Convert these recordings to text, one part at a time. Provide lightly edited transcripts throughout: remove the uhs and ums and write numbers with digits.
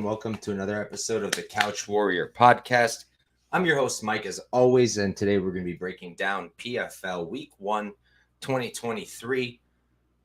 and welcome to another episode of the Couch Warrior podcast. I'm your host, Mike, as always, and today we're going to be breaking down PFL Week 1, 2023.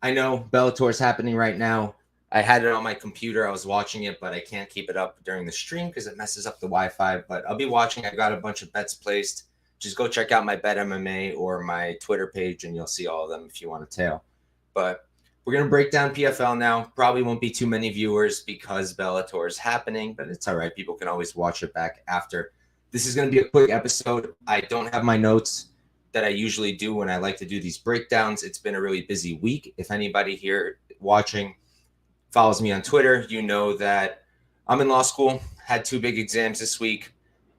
I know Bellator is happening right now. I had it on my computer. I was watching it, but I can't keep it up during the stream because it messes up the Wi-Fi. But I'll be watching. I got a bunch of bets placed. Just go check out my Bet MMA or my Twitter page, and you'll see all of them if you want to tail. But we're going to break down PFL now. Probably won't be too many viewers because Bellator is happening, but it's all right. People can always watch it back after. This is going to be a quick episode. I don't have my notes that I usually do when I like to do these breakdowns. It's been a really busy week. If anybody here watching follows me on Twitter, you know that I'm in law school, had 2 big exams this week,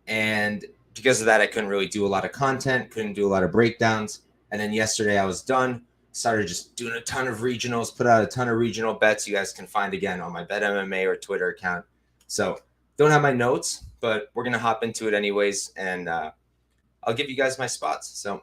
and because of that, I couldn't really do a lot of content, couldn't do a lot of breakdowns. And then yesterday I was done, started just doing a ton of regionals, put out a ton of regional bets you guys can find again on my Bet MMA or Twitter account. So don't have my notes, but we're going to hop into it anyways, and I'll give you guys my spots. So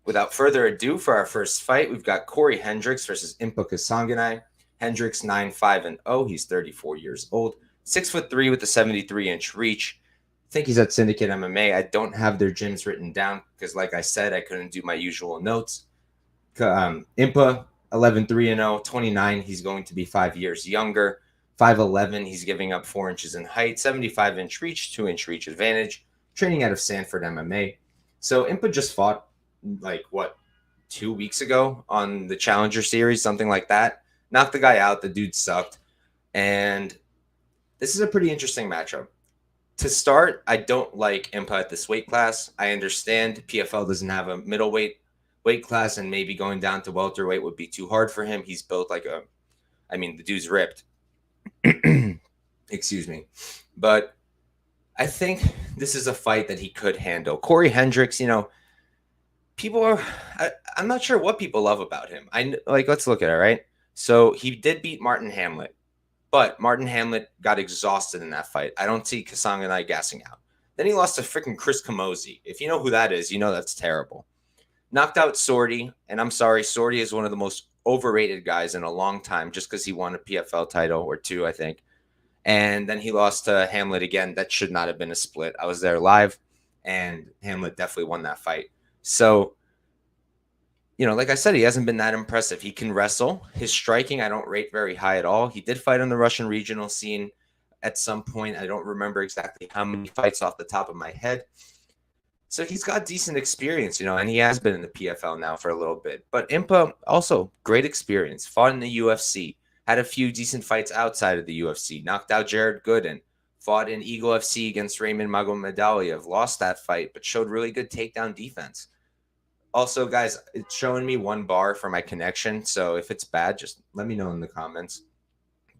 without further ado, for our first fight, we've got Cory Hendricks versus Impa Kasanganay. Hendricks 9-5-0. He's 34 years old, 6'3" with a 73-inch reach. I think he's at Syndicate MMA. I don't have their gyms written down because, like I said, I couldn't do my usual notes. Impa 11-3-0, 29. He's going to be 5 years younger. 5'11". He's giving up 4 inches in height, 75-inch reach, 2-inch reach advantage. Training out of Sanford MMA. So Impa just fought 2 weeks ago on the Challenger Series, something like that. Knocked the guy out. The dude sucked. And this is a pretty interesting matchup. To start, I don't like Impa at this weight class. I understand PFL doesn't have a middleweight weight class, and maybe going down to welterweight would be too hard for him. He's built the dude's ripped. Excuse me. But I think this is a fight that he could handle. Cory Hendricks, I'm not sure what people love about him. Let's look at it, right? So he did beat Martin Hamlet. But Martin Hamlet got exhausted in that fight. I don't see Kasanganay gassing out. Then he lost to freaking Chris Camozzi. If you know who that is, you know that's terrible. Knocked out Sorty, and I'm sorry, Sorty is one of the most overrated guys in a long time just because he won a PFL title or 2, I think. And then he lost to Hamlet again. That should not have been a split. I was there live, and Hamlet definitely won that fight. So, like I said, he hasn't been that impressive. He can wrestle. His striking, I don't rate very high at all. He did fight on the Russian regional scene at some point. I don't remember exactly how many fights off the top of my head. So he's got decent experience, and he has been in the PFL now for a little bit. But Impa, also great experience. Fought in the UFC. Had a few decent fights outside of the UFC. Knocked out Jared Gooden. Fought in Eagle FC against Raymond Magomedaliev. Lost that fight, but showed really good takedown defense. Also, guys, it's showing me 1 bar for my connection. So if it's bad, just let me know in the comments.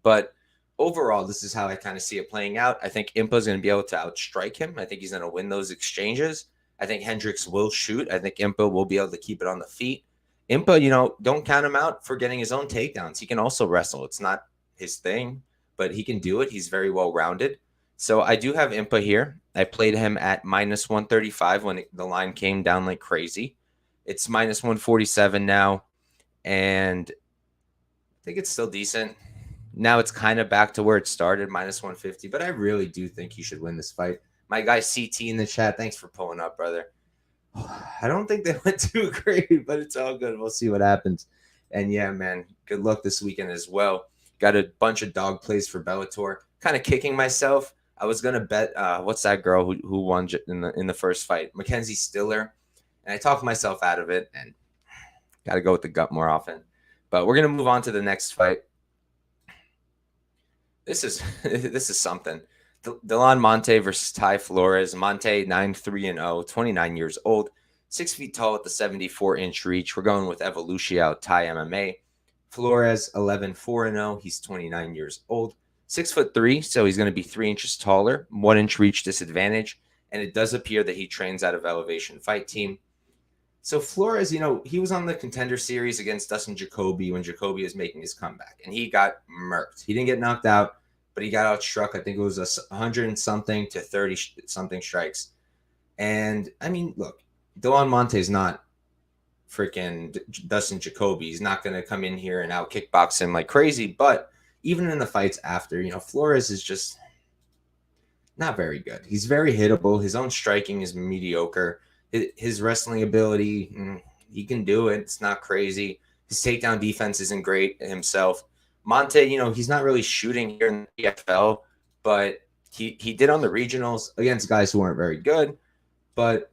But overall, this is how I kind of see it playing out. I think Impa is going to be able to outstrike him. I think he's going to win those exchanges. I think Hendricks will shoot. I think Impa will be able to keep it on the feet. Impa, don't count him out for getting his own takedowns. He can also wrestle. It's not his thing, but he can do it. He's very well-rounded. So I do have Impa here. I played him at -135 when the line came down like crazy. It's -147 now, and I think it's still decent. Now it's kind of back to where it started, -150, but I really do think he should win this fight. My guy CT in the chat, thanks for pulling up, brother. I don't think they went too great, but it's all good. We'll see what happens. And yeah, man, good luck this weekend as well. Got a bunch of dog plays for Bellator. Kind of kicking myself. I was gonna bet what's that girl who won in the first fight, Mackenzie Stiller. And I talked myself out of it, and got to go with the gut more often. But we're going to move on to the next fight. This is something. Delan Monte versus Ty Flores. Monte 9-3-0, 29 years old, 6 feet tall with the 74-inch reach. We're going with Evolution Thai MMA. Flores 11-4-0. He's 29 years old, 6'3", so he's going to be 3 inches taller, 1-inch reach disadvantage. And it does appear that he trains out of Elevation Fight Team. So Flores, he was on the Contender Series against Dustin Jacoby when Jacoby was making his comeback, and he got murked. He didn't get knocked out, but he got outstruck. I think it was 100-something to 30-something strikes. And, look, Delan Monte is not freaking Dustin Jacoby. He's not going to come in here and out kickbox him like crazy, but even in the fights after, Flores is just not very good. He's very hittable. His own striking is mediocre. His wrestling ability, he can do it. It's not crazy. His takedown defense isn't great himself. Monte, he's not really shooting here in the PFL, but he did on the regionals against guys who weren't very good, but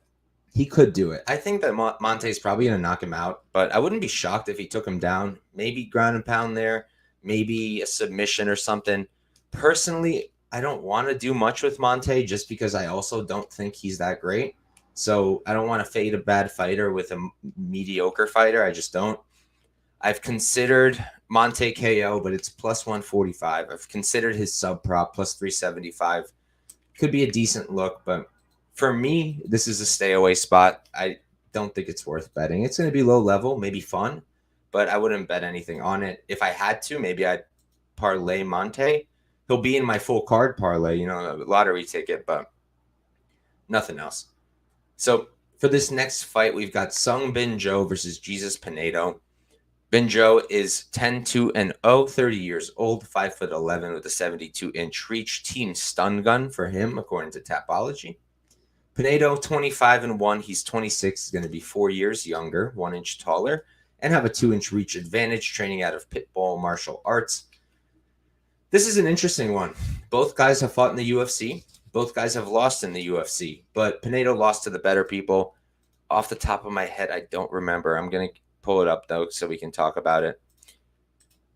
he could do it. I think that Monte's probably going to knock him out, but I wouldn't be shocked if he took him down. Maybe ground and pound there, maybe a submission or something. Personally, I don't want to do much with Monte just because I also don't think he's that great. So I don't want to fade a bad fighter with a mediocre fighter. I just don't. I've considered Monte KO, but it's plus 145. I've considered his sub prop plus 375. Could be a decent look, but for me, this is a stay away spot. I don't think it's worth betting. It's going to be low level, maybe fun, but I wouldn't bet anything on it. If I had to, maybe I'd parlay Monte. He'll be in my full card parlay, a lottery ticket, but nothing else. So for this next fight, we've got Sung Bin Jo versus Jesus Pinedo. Bin Jo is 10-2-0, 30 years old, 5'11" with a 72-inch reach. Team stun gun for him, according to Tapology. Pinedo, 25-1. He's 26, is going to be 4 years younger, 1 inch taller, and have a 2-inch reach advantage, training out of Pitbull Martial Arts. This is an interesting one. Both guys have fought in the UFC. Both guys have lost in the UFC, but Pinedo lost to the better people. Off the top of my head, I don't remember. I'm going to pull it up, though, so we can talk about it.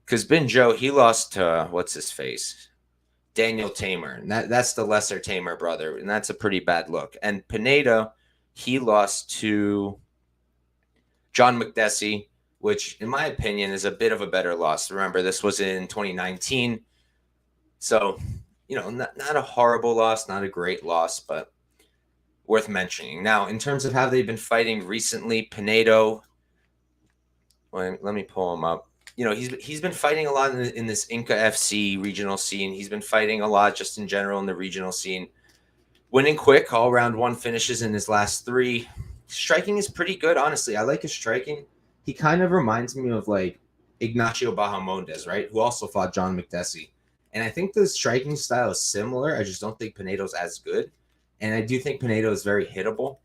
Because Bin Jo, he lost to, what's his face? Daniel Tamer. And that's the lesser Tamer brother, and that's a pretty bad look. And Pinedo, he lost to John McDessie, which, in my opinion, is a bit of a better loss. Remember, this was in 2019. So, not a horrible loss, not a great loss, but worth mentioning. Now, in terms of how they've been fighting recently, Pinedo, let me pull him up. He's been fighting a lot in this Inca FC regional scene. He's been fighting a lot just in general in the regional scene. Winning quick, all round one finishes in his last 3. Striking is pretty good, honestly. I like his striking. He kind of reminds me of like Ignacio Bahamondes, right? Who also fought John McDessie. And I think the striking style is similar. I just don't think Pinedo's as good. And I do think Pinedo is very hittable.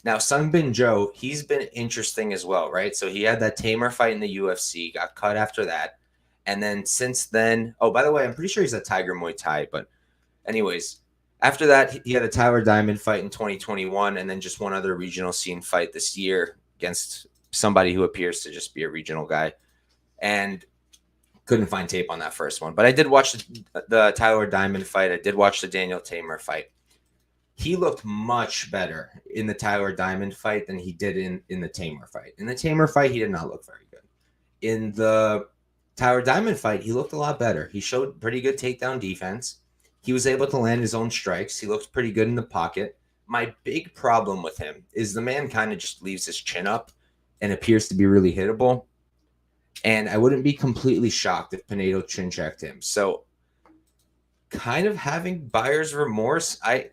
Now, Sung Bin Jo, he's been interesting as well, right? So he had that Tamer fight in the UFC, got cut after that. And then since then, oh, by the way, I'm pretty sure he's a Tiger Muay Thai. But anyways, after that, he had a Tyler Diamond fight in 2021 and then just one other regional scene fight this year against somebody who appears to just be a regional guy. And couldn't find tape on that first one. But I did watch the Tyler Diamond fight. I did watch the Daniel Tamer fight. He looked much better in the Tyler Diamond fight than he did in the Tamer fight. In the Tamer fight, he did not look very good. In the Tyler Diamond fight, he looked a lot better. He showed pretty good takedown defense. He was able to land his own strikes. He looked pretty good in the pocket. My big problem with him is the man kind of just leaves his chin up and appears to be really hittable. And I wouldn't be completely shocked if Pinedo chin checked him. So kind of having buyer's remorse, I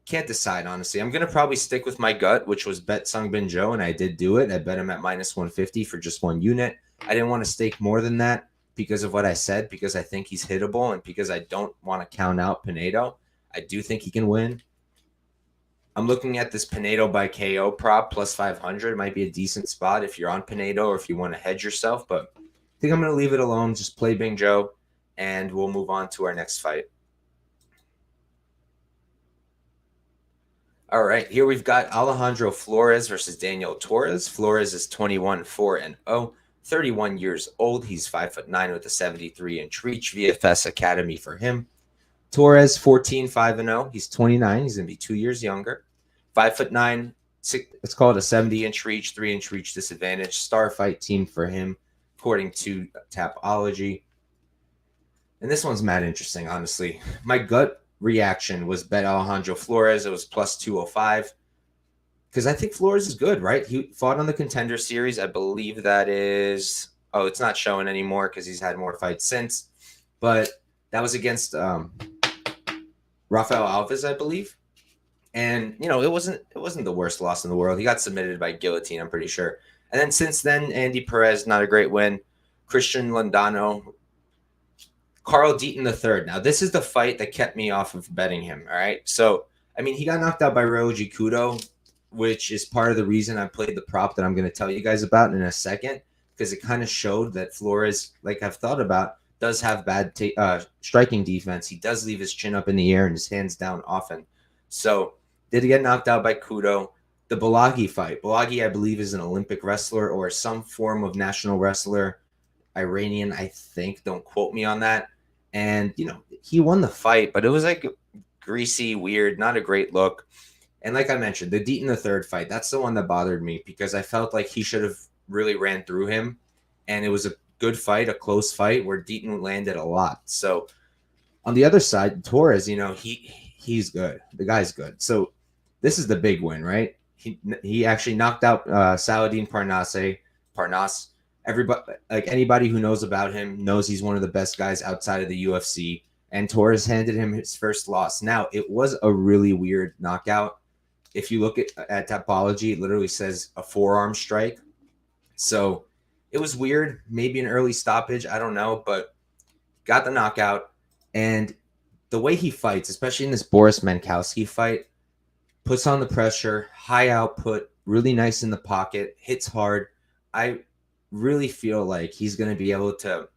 can't decide, honestly. I'm going to probably stick with my gut, which was bet Sung Bin Jo, and I did do it. I bet him at minus 150 for just one unit. I didn't want to stake more than that because of what I said, because I think he's hittable and because I don't want to count out Pinedo. I do think he can win. I'm looking at this Pinedo by KO prop plus 500. Might be a decent spot if you're on Pinedo or if you want to hedge yourself, but I think I'm going to leave it alone. Just play Bin Jo, and we'll move on to our next fight. All right, here we've got Alejandro Flores versus Daniel Torres. Flores is 21-4-0, 31 years old. He's 5'9" with a 73-inch reach. VFS Academy for him. Torres, 14-5-0. He's 29. He's going to be 2 years younger. 5'9", let's call it a 70-inch reach, 3-inch reach disadvantage. Star fight team for him, according to Tapology. And this one's mad interesting, honestly. My gut reaction was bet Alejandro Flores. It was plus 205 because I think Flores is good, right? He fought on the Contender Series. I believe that is, it's not showing anymore because he's had more fights since, but that was against Rafael Alves, I believe. And it wasn't the worst loss in the world. He got submitted by guillotine, I'm pretty sure. And then since then, Andy Perez, not a great win. Christian Londano, Carl Deaton III. Now, this is the fight that kept me off of betting him. All right. So, I mean, he got knocked out by Ryoji Kudo, which is part of the reason I played the prop that I'm going to tell you guys about in a second, because it kind of showed that Flores, like I've thought about, does have bad striking defense. He does leave his chin up in the air and his hands down often. So, did he get knocked out by Kudo? The Balagi fight. Balagi, I believe, is an Olympic wrestler or some form of national wrestler. Iranian, I think. Don't quote me on that. And, you know, he won the fight, but it was like greasy, weird, not a great look. And like I mentioned, the Deaton the third fight, that's the one that bothered me because I felt like he should have really ran through him. And it was a good fight, a close fight where Deaton landed a lot. So on the other side, Torres, you know, he's good. The guy's good. So this is the big win, right? He actually knocked out Saladin Parnasse. Everybody, like anybody who knows about him, knows he's one of the best guys outside of the UFC. And Torres handed him his first loss. Now, it was a really weird knockout. If you look at Topology, it literally says a forearm strike. So it was weird. Maybe an early stoppage. I don't know. But got the knockout. And the way he fights, especially in this Boris Mankowski fight, puts on the pressure, high output, really nice in the pocket, hits hard. I really feel like he's going to be able to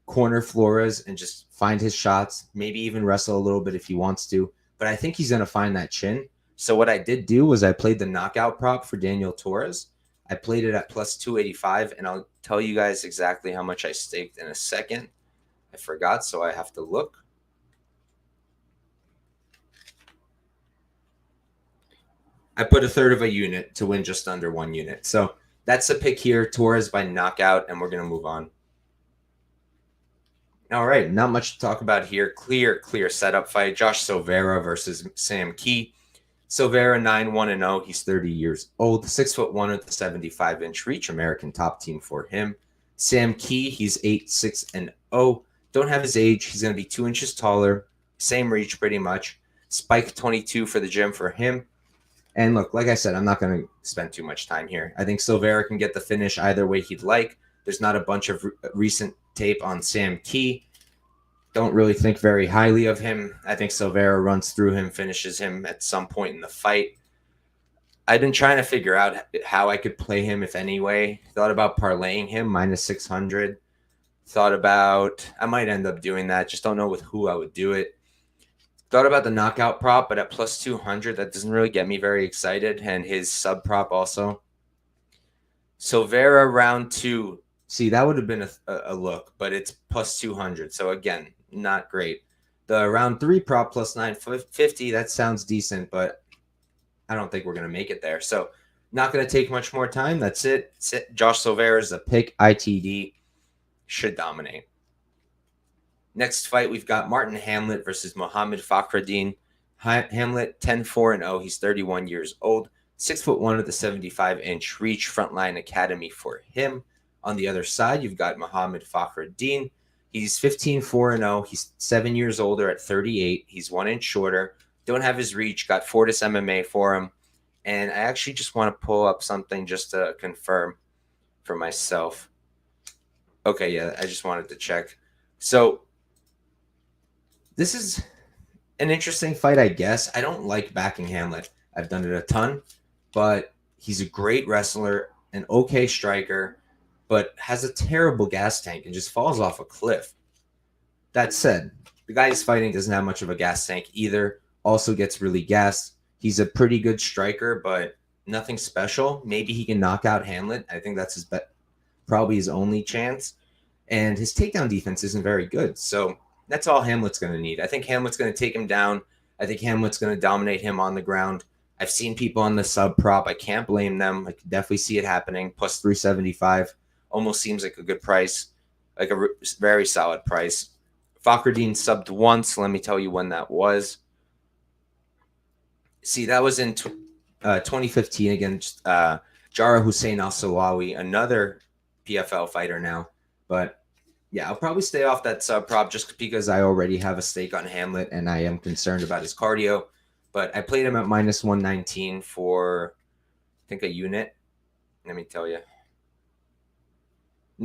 corner Flores and just find his shots, maybe even wrestle a little bit if he wants to. But I think he's going to find that chin. So what I did do was I played the knockout prop for Daniel Torres. I played it at plus 285, and I'll tell you guys exactly how much I staked in a second. I forgot, so I have to look. I put a third of a unit to win just under 1 unit. So that's the pick here, Torres by knockout, and we're going to move on. All right, not much to talk about here. Clear setup fight. Josh Silveira versus Sam Kei. Silveira 9-1-0. He's 30 years old. 6'1" with a 75-inch reach. American top team for him. Sam Kei, he's 8-6-0. Don't have his age. He's going to be 2 inches taller. Same reach pretty much. Spike 22 for the gym for him. And look, like I said, I'm not going to spend too much time here. I think Silveira can get the finish either way he'd like. There's not a bunch of recent tape on Sam Kei. Don't really think very highly of him. I think Silveira runs through him, finishes him at some point in the fight. I've been trying to figure out how I could play him, if any way. Thought about parlaying him, minus 600. Thought about, I might end up doing that. Just don't know with who I would do it. Thought about the knockout prop, but at plus 200, that doesn't really get me very excited. And his sub prop also. Silveira round 2. See, that would have been a look, but it's plus 200. So again, not great. The round 3 prop plus 950, that sounds decent, but I don't think we're going to make it there. So not going to take much more time. That's it. Josh Silveira is a pick. ITD should dominate. Next fight, we've got Martin Hamlet versus Mohmmad Fakhreddine. Hamlet 10-4-0. He's 31 years old. 6'1" with a 75-inch reach. Frontline Academy for him. On the other side, you've got Mohmmad Fakhreddine. He's 15-4-0. He's 7 years older at 38. He's 1 inch shorter. Don't have his reach. Got Fortis MMA for him. And I actually just want to pull up something just to confirm for myself. Okay, yeah, I just wanted to check. So this is an interesting fight, I guess. I don't like backing Hamlet. I've done it a ton, but he's a great wrestler, an okay striker, but has a terrible gas tank and just falls off a cliff. That said, the guy he's fighting doesn't have much of a gas tank either. Also gets really gassed. He's a pretty good striker, but nothing special. Maybe he can knock out Hamlet. I think that's his probably his only chance. And his takedown defense isn't very good. So that's all Hamlet's going to need. I think Hamlet's going to take him down. I think Hamlet's going to dominate him on the ground. I've seen people on the sub prop. I can't blame them. I can definitely see it happening. Plus 375. Almost seems like a good price. Like a very solid price. Fakhreddine subbed once. Let me tell you when that was. See, that was in 2015 against Jara Hussein Al-Salawi, another PFL fighter now. But yeah, I'll probably stay off that sub prop just because I already have a stake on Hamlet and I am concerned about his cardio. But I played him at minus 119 for, I think, a unit. Let me tell you.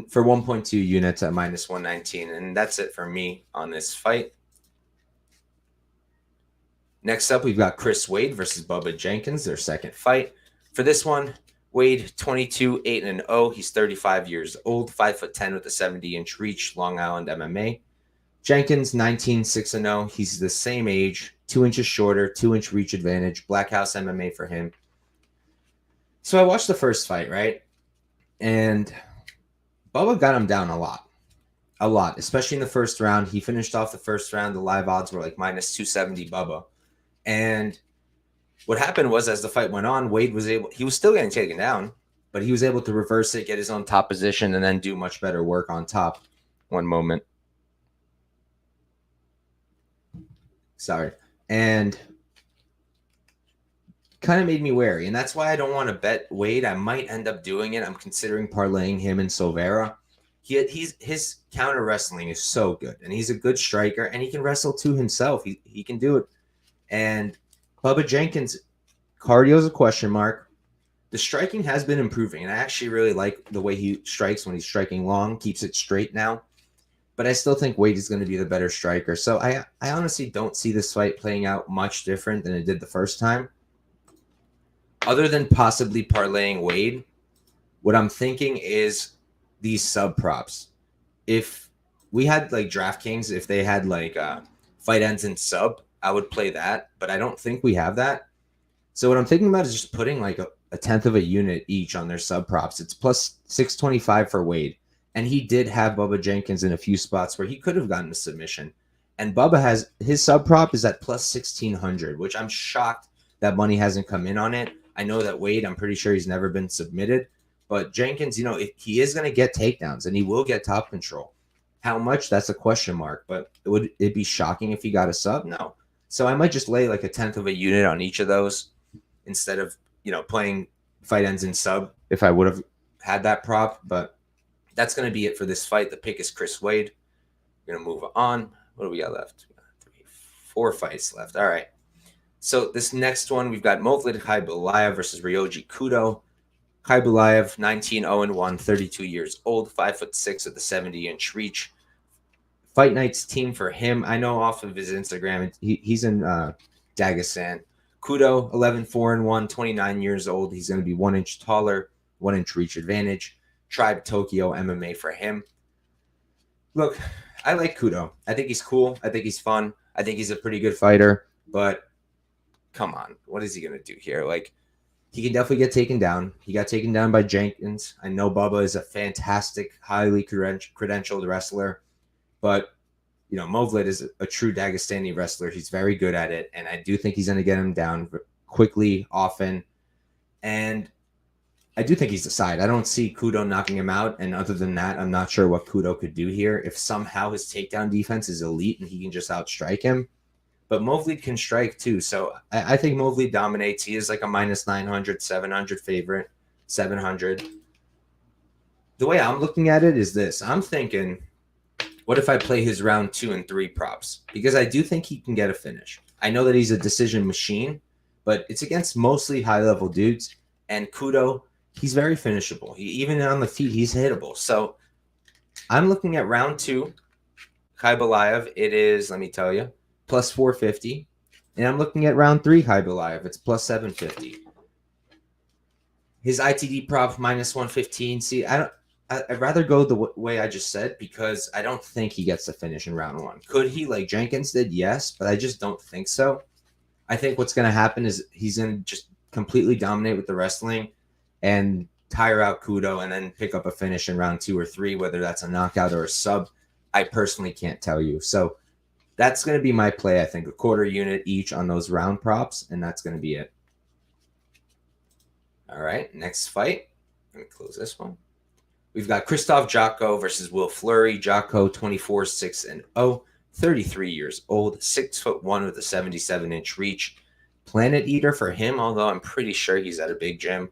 for 1.2 units at minus 119. And that's it for me on this fight. Next up, we've got Chris Wade versus Bubba Jenkins, their second fight. For this one, Wade, 22, 8-0. He's 35 years old, 5'10" with a 70-inch reach, Long Island MMA. Jenkins, 19, 6-0. He's the same age, 2 inches shorter, 2-inch reach advantage, Black House MMA for him. So I watched the first fight, right? And Bubba got him down a lot, especially in the first round. He finished off the first round. The live odds were like minus 270 Bubba. And what happened was, as the fight went on, Wade was he was still getting taken down, but he was able to reverse it, get his own top position, and then do much better work on top. One moment. Sorry. And kind of made me wary. And that's why I don't want to bet Wade. I might end up doing it. I'm considering parlaying him and Silveira. His counter wrestling is so good, and he's a good striker, and he can wrestle too himself. He can do it. And Bubba Jenkins, cardio is a question mark. The striking has been improving, and I actually really like the way he strikes when he's striking long, keeps it straight now. But I still think Wade is going to be the better striker. So I honestly don't see this fight playing out much different than it did the first time. Other than possibly parlaying Wade, what I'm thinking is these sub props. If we had like DraftKings, if they had like fight ends in sub, I would play that, but I don't think we have that. So what I'm thinking about is just putting like a tenth of a unit each on their sub props. It's plus 625 for Wade. And he did have Bubba Jenkins in a few spots where he could have gotten a submission. And Bubba has his sub prop is at plus 1600, which I'm shocked that money hasn't come in on it. I know that Wade, I'm pretty sure he's never been submitted. But Jenkins, he is going to get takedowns and he will get top control. How much? That's a question mark. But would it be shocking if he got a sub? No. So I might just lay like a tenth of a unit on each of those instead of, playing fight ends in sub if I would have had that prop. But that's going to be it for this fight. The pick is Chris Wade. We're going to move on. What do we got left? 4 fights left. All right. So this next one, we've got Movlid Khaybulaev versus Ryoji Kudo. Khaybulaev, 19-0-1, 32 years old, 5'6" with a 70-inch reach. Fight Night's team for him, I know off of his Instagram, he's in Dagestan. Kudo, 11-4-1, 29 years old. He's going to be 1 inch taller, 1 inch reach advantage. Tribe Tokyo MMA for him. Look, I like Kudo. I think he's cool. I think he's fun. I think he's a pretty good fighter. But come on, what is he going to do here? Like, he can definitely get taken down. He got taken down by Jenkins. I know Bubba is a fantastic, highly credentialed wrestler. But, Movlid is a true Dagestani wrestler. He's very good at it. And I do think he's going to get him down quickly, often. And I do think he's the side. I don't see Kudo knocking him out. And other than that, I'm not sure what Kudo could do here. If somehow his takedown defense is elite and he can just outstrike him. But Movlid can strike too. So I think Movlid dominates. He is like a minus 900, 700 favorite, 700. The way I'm looking at it is this. I'm thinking, what if I play his round 2 and 3 props? Because I do think he can get a finish. I know that he's a decision machine, but it's against mostly high-level dudes. And Kudo, he's very finishable. Even on the feet, he's hittable. So I'm looking at round 2. Khaybulaev, it is, let me tell you, plus 450. And I'm looking at round 3 Khaybulaev. It's plus 750. His ITD prop minus 115. See, I'd rather go the way I just said because I don't think he gets the finish in round 1. Could he, like Jenkins did? Yes, but I just don't think so. I think what's going to happen is he's going to just completely dominate with the wrestling and tire out Kudo and then pick up a finish in round 2 or 3, whether that's a knockout or a sub. I personally can't tell you. So that's going to be my play, I think, a quarter unit each on those round props, and that's going to be it. All right, next fight. Let me close this one. We've got Krzysztof Jotko versus Will Fleury. Jotko, 24-6-0, 33 years old, 6'1" with a 77-inch reach. Planet Eater for him, although I'm pretty sure he's at a big gym.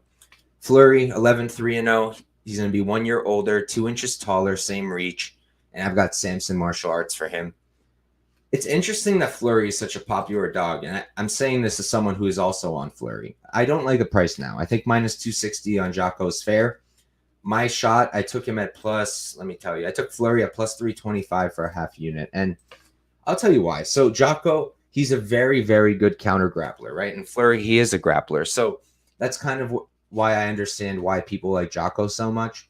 Fleury, 11-3-0. He's going to be 1 year older, 2 inches taller, same reach. And I've got Samson Martial Arts for him. It's interesting that Fleury is such a popular dog, and I'm saying this as someone who is also on Fleury. I don't like the price now. I think minus 260 on Jotko is fair, My shot, I took him at plus, let me tell you, I took Fleury at plus 325 for a half unit. And I'll tell you why. So Jotko, he's a very, very good counter grappler, right? And Fleury, he is a grappler. So that's kind of why I understand why people like Jotko so much.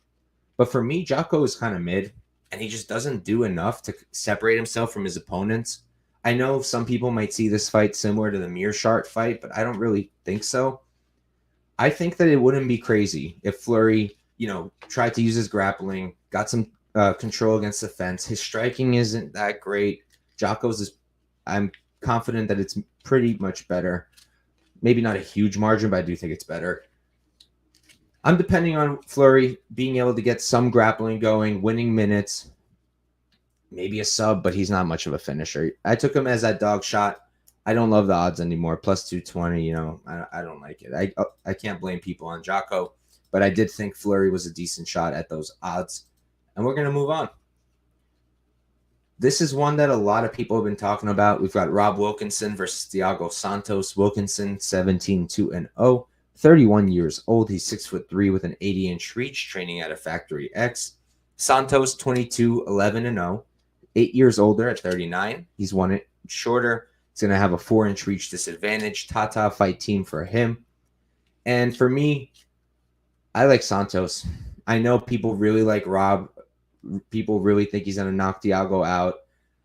But for me, Jotko is kind of mid, and he just doesn't do enough to separate himself from his opponents. I know some people might see this fight similar to the Mearshart fight, but I don't really think so. I think that it wouldn't be crazy if Fleury, tried to use his grappling, got some control against the fence. His striking isn't that great. Jotko's is, I'm confident that it's pretty much better. Maybe not a huge margin, but I do think it's better. I'm depending on Fleury being able to get some grappling going, winning minutes, maybe a sub, but he's not much of a finisher. I took him as that dog shot. I don't love the odds anymore. Plus 220, I don't like it. I can't blame people on Jotko, but I did think Fleury was a decent shot at those odds. And we're going to move on. This is one that a lot of people have been talking about. We've got Rob Wilkinson versus Thiago Santos. Wilkinson, 17-2-0, 31 years old. He's 6'3" with an 80-inch reach, training at a Factory X. Santos, 22-11-0, 8 years older at 39. He's 1 inch shorter. He's going to have a 4-inch reach disadvantage. Tata fight team for him. And for me, I like Santos. I know people really like Rob. People really think he's going to knock Thiago out.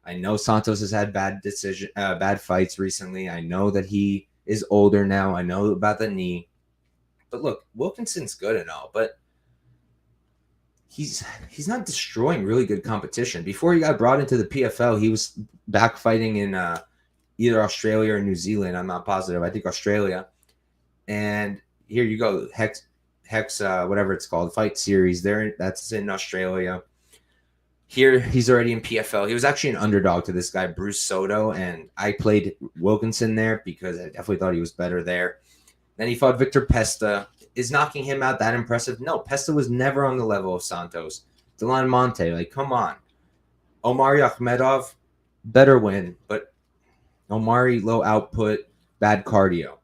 I know Santos has had bad fights recently. I know that he is older now. I know about the knee. But look, Wilkinson's good and all, but he's not destroying really good competition. Before he got brought into the PFL, he was back fighting in either Australia or New Zealand. I'm not positive. I think Australia. And here you go, Hex, whatever it's called, Fight Series. That's in Australia. Here, he's already in PFL. He was actually an underdog to this guy, Bruce Soto, and I played Wilkinson there because I definitely thought he was better there. Then he fought Victor Pesta. Is knocking him out that impressive? No, Pesta was never on the level of Santos. Delan Monte, come on. Omari Akhmedov, better win, but Omari, low output, bad cardio.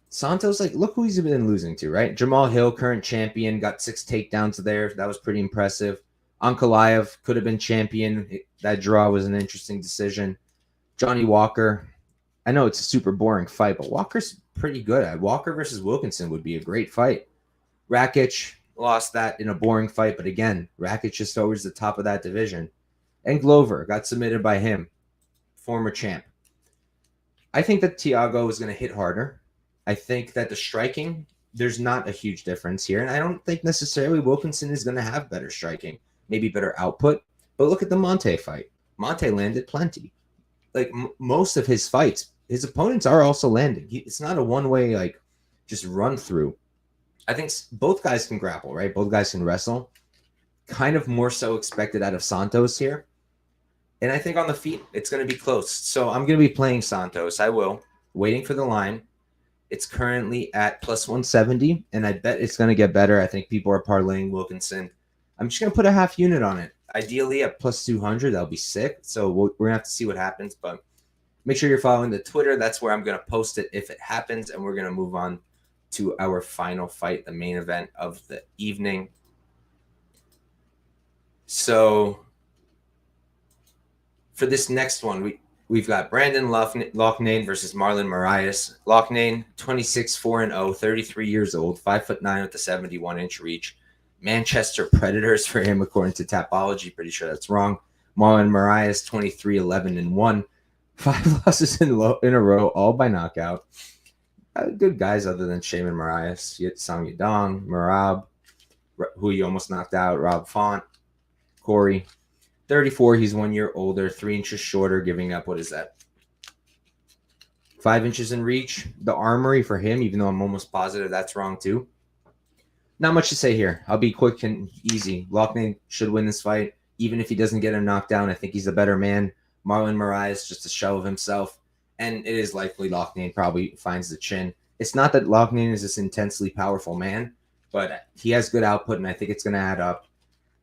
Santos, look who he's been losing to, right? Jamal Hill, current champion, got 6 takedowns there. That was pretty impressive. Ankalaev could have been champion. That draw was an interesting decision. Johnny Walker, I know it's a super boring fight, but Walker's pretty good at it. Walker versus Wilkinson would be a great fight. Rakic lost that in a boring fight, but again, Rakic just towards the top of that division. And Glover got submitted by him, former champ. I think that Thiago is going to hit harder. I think that the striking, there's not a huge difference here. And I don't think necessarily Wilkinson is going to have better striking, maybe better output. But look at the Monte fight. Monte landed plenty. Most of his fights, his opponents are also landing. It's not a one-way, just run through. I think both guys can grapple, right? Both guys can wrestle. Kind of more so expected out of Santos here. And I think on the feet, it's going to be close. So I'm going to be playing Santos. I will. Waiting for the line. It's currently at plus 170, and I bet it's going to get better. I think people are parlaying Wilkinson. I'm just going to put a half unit on it. Ideally at plus 200, that'll be sick. So we're going to have to see what happens. But make sure you're following the Twitter. That's where I'm going to post it if it happens. And we're going to move on to our final fight, the main event of the evening. So for this next one, we've got Brendan Loughnane versus Marlon Moraes. Loughnane, 26-4-0, 33 years old, 5'9" with a 71-inch reach. Manchester Predators for him, according to Tapology. Pretty sure that's wrong. Marlon Moraes, 23-11-1, 5 losses in a row, all by knockout. Good guys other than Shaman Moraes. Song Yadong, Marab, who he almost knocked out, Rob Font, Cory. 34, he's 1 year older, 3 inches shorter, giving up, 5 inches in reach. The armory for him, even though I'm almost positive that's wrong too. Not much to say here. I'll be quick and easy. Loughnane should win this fight. Even if he doesn't get a knockdown, I think he's a better man. Marlon Moraes, just a shell of himself. And it is likely Loughnane probably finds the chin. It's not that Loughnane is this intensely powerful man, but he has good output, and I think it's going to add up.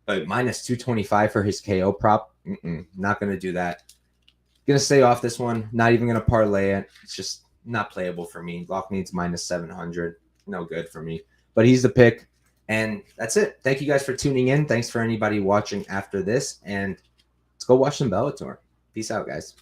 But minus 225 for his KO prop, not going to do that. Going to stay off this one. Not even going to parlay it. It's just not playable for me. Loughnane's minus 700. No good for me. But he's the pick. And that's it. Thank you guys for tuning in. Thanks for anybody watching after this. And let's go watch some Bellator. Peace out, guys.